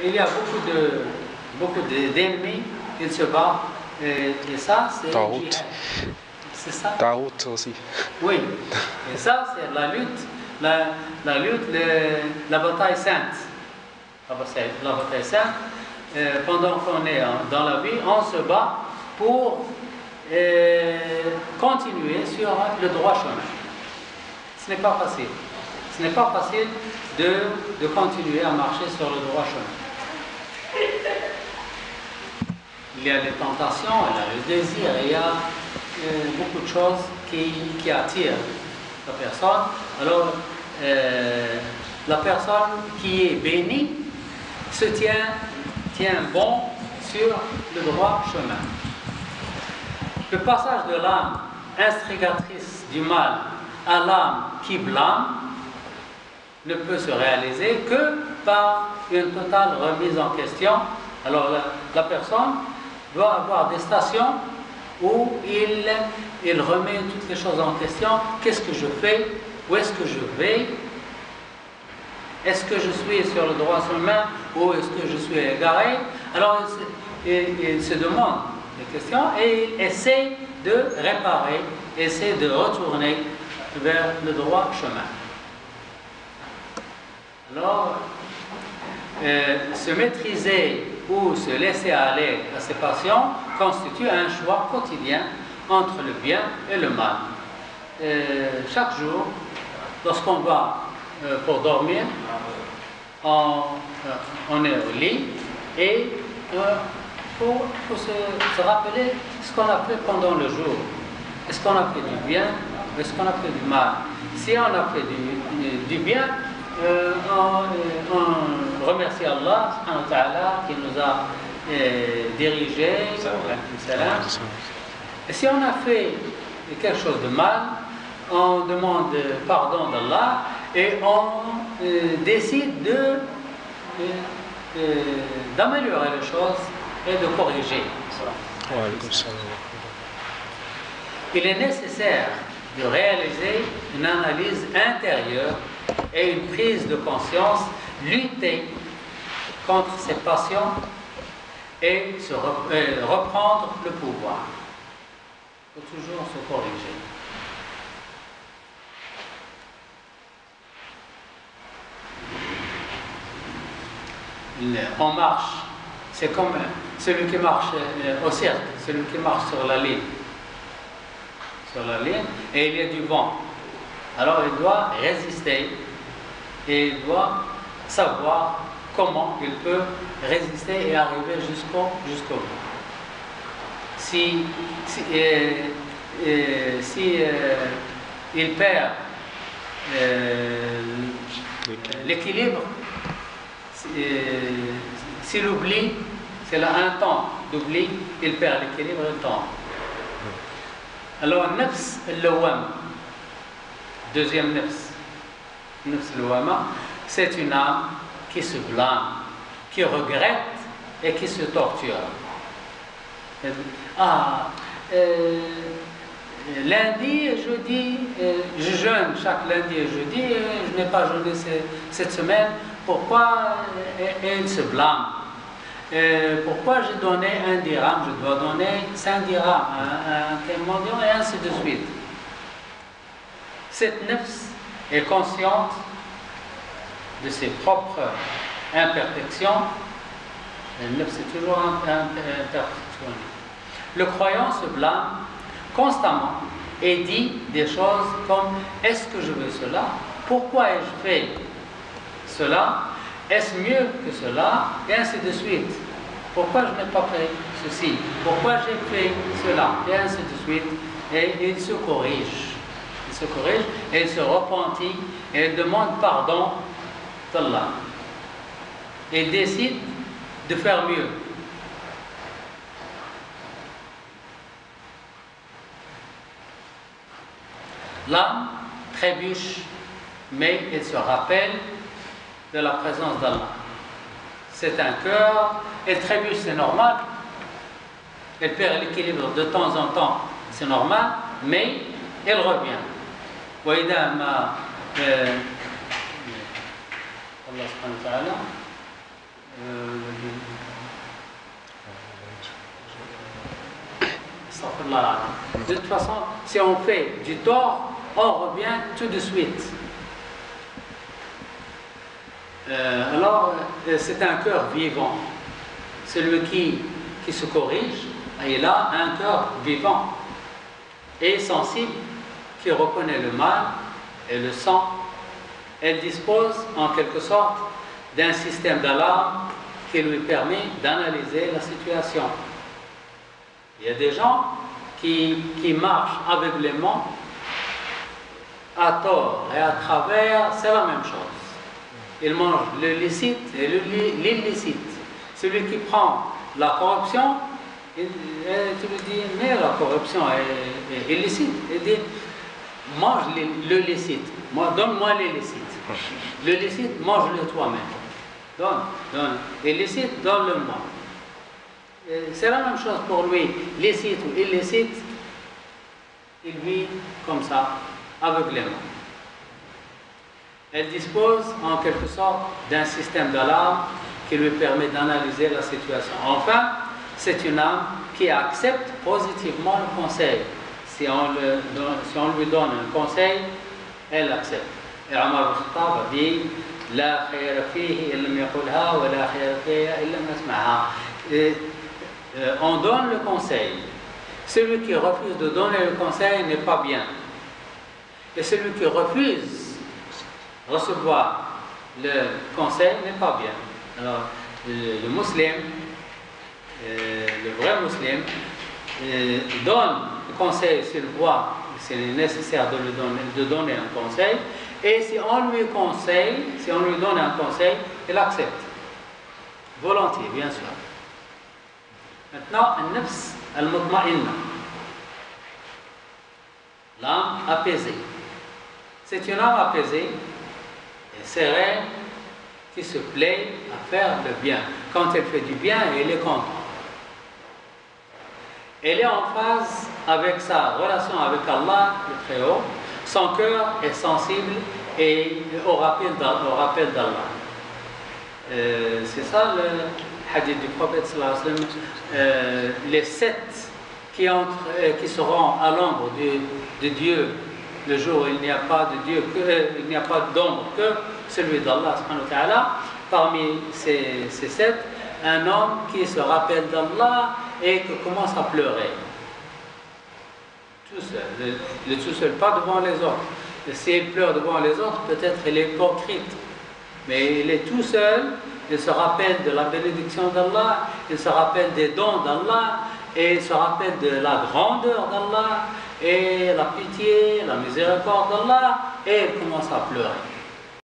il y a beaucoup d'ennemis, ils se battent, et ça, c'est Taout. jihad. C'est ça? Taout aussi. Oui, et ça, c'est la lutte, la bataille sainte. La bataille sainte, pendant qu'on est dans la vie, on se bat pour continuer sur le droit chemin. Ce n'est pas facile. Ce n'est pas facile de continuer à marcher sur le droit chemin. Il y a les tentations, il y a le désir, il y a beaucoup de choses qui attirent la personne. Alors, la personne qui est bénie se tient bon sur le droit chemin. Le passage de l'âme instigatrice du mal à l'âme qui blâme ne peut se réaliser que par une totale remise en question. Alors la personne doit avoir des stations où il remet toutes les choses en question. Qu'est-ce que je fais? Où est-ce que je vais? Est-ce que je suis sur le droit chemin ou est-ce que je suis égaré? Alors il se demande des questions et il essaie de réparer, essaie de retourner vers le droit chemin. Alors, se maîtriser ou se laisser aller à ses passions constitue un choix quotidien entre le bien et le mal. Chaque jour, lorsqu'on va pour dormir, on est au lit et faut se rappeler ce qu'on a fait pendant le jour. Est-ce qu'on a fait du bien ou est-ce qu'on a fait du mal? Si on a fait du bien, on remercie Allah subhanahu wa ta'ala qui nous a dirigés. Et si on a fait quelque chose de mal, on demande pardon d'Allah et on décide d'améliorer les choses et de corriger. Il est nécessaire de réaliser une analyse intérieure et une prise de conscience, lutter contre ses passions et reprendre le pouvoir. Il faut toujours se corriger. On marche, c'est comme celui qui marche au cercle, celui qui marche sur la ligne. Et il y a du vent. Alors il doit résister et il doit savoir comment il peut résister et arriver jusqu'au bout. Si il perd l'équilibre, s'il oublie, c'est là un temps d'oubli, il perd l'équilibre et le temps. Alors, nafs al-lawama, deuxième nafs al-lawama, c'est une âme qui se blâme, qui regrette et qui se torture. Lundi et jeudi, je jeûne chaque lundi et jeudi, je n'ai pas jeûné cette semaine, pourquoi? Et il se blâme. Pourquoi j'ai donné 1 dirham, je dois donner 5 dirhams à un tel mendiant et ainsi de suite. Cette nefs est consciente de ses propres imperfections. La nefs est toujours imperfectionnée. Le croyant se blâme constamment et dit des choses comme « Est-ce que je veux cela? Pourquoi ai-je fait cela? Est-ce mieux que cela? » Et ainsi de suite. Pourquoi je n'ai pas fait ceci? Pourquoi j'ai fait cela? Et ainsi de suite. Et il se corrige. Il se corrige et il se repentit et il demande pardon d'Allah. Et il décide de faire mieux. L'âme trébuche, mais il se rappelle de la présence d'Allah. C'est un cœur, elle trébuche, c'est normal. Elle perd l'équilibre de temps en temps, c'est normal, mais elle revient. وإذا ما الله سبحانه وتعالى De toute façon, si on fait du tort, on revient tout de suite. Alors, c'est un cœur vivant. Celui qui se corrige, il a un cœur vivant et sensible, qui reconnaît le mal et le sent. Elle dispose, en quelque sorte, d'un système d'alarme qui lui permet d'analyser la situation. Il y a des gens qui marchent aveuglément, à tort et à travers, c'est la même chose. Ils mangent le licite et l'illicite. Celui qui prend la corruption, tu lui dis, mais la corruption est illicite. Il dit, mange le licite, donne-moi l'illicite. Le licite, mange-le toi-même. Donne. Illicite, donne-le-moi. C'est la même chose pour lui, licite ou illicite, il vit comme ça, aveuglément. Elle dispose en quelque sorte d'un système d'alarme qui lui permet d'analyser la situation. Enfin, c'est une âme qui accepte positivement le conseil. Si on lui donne un conseil, elle accepte. Et Omar al-Khattab a dit La khayra fihi illam yaqulha wa la khayra fiha illam yasma'ha. On donne le conseil. Celui qui refuse de donner le conseil n'est pas bien. Et celui qui refuse de recevoir le conseil n'est pas bien. Alors, le musulman, le vrai musulman, donne le conseil s'il voit que c'est nécessaire de donner un conseil. Et si on lui donne un conseil, il accepte. Volontiers, bien sûr. Maintenant, al-nafs al-mutma'inna, l'âme apaisée. C'est une âme apaisée et sereine qui se plaît à faire le bien. Quand elle fait du bien, elle est contente. Elle est en phase avec sa relation avec Allah, le Très-Haut. Son cœur est sensible et au rappel d'Allah. C'est ça le hadith du prophète sallallahu alayhi wa sallam. Les 7 qui seront à l'ombre de Dieu le jour où il n'y a pas de Dieu, il n'y a pas d'ombre que celui d'Allah subhanahu wa ta'ala. Parmi ces 7, un homme qui se rappelle d'Allah et qui commence à pleurer. Tout seul, tout seul, pas devant les autres. S'il pleure devant les autres, peut-être il est hypocrite. Mais il est tout seul, il se rappelle de la bénédiction d'Allah, il se rappelle des dons d'Allah, et il se rappelle de la grandeur d'Allah, et la pitié, la miséricorde d'Allah, et il commence à pleurer.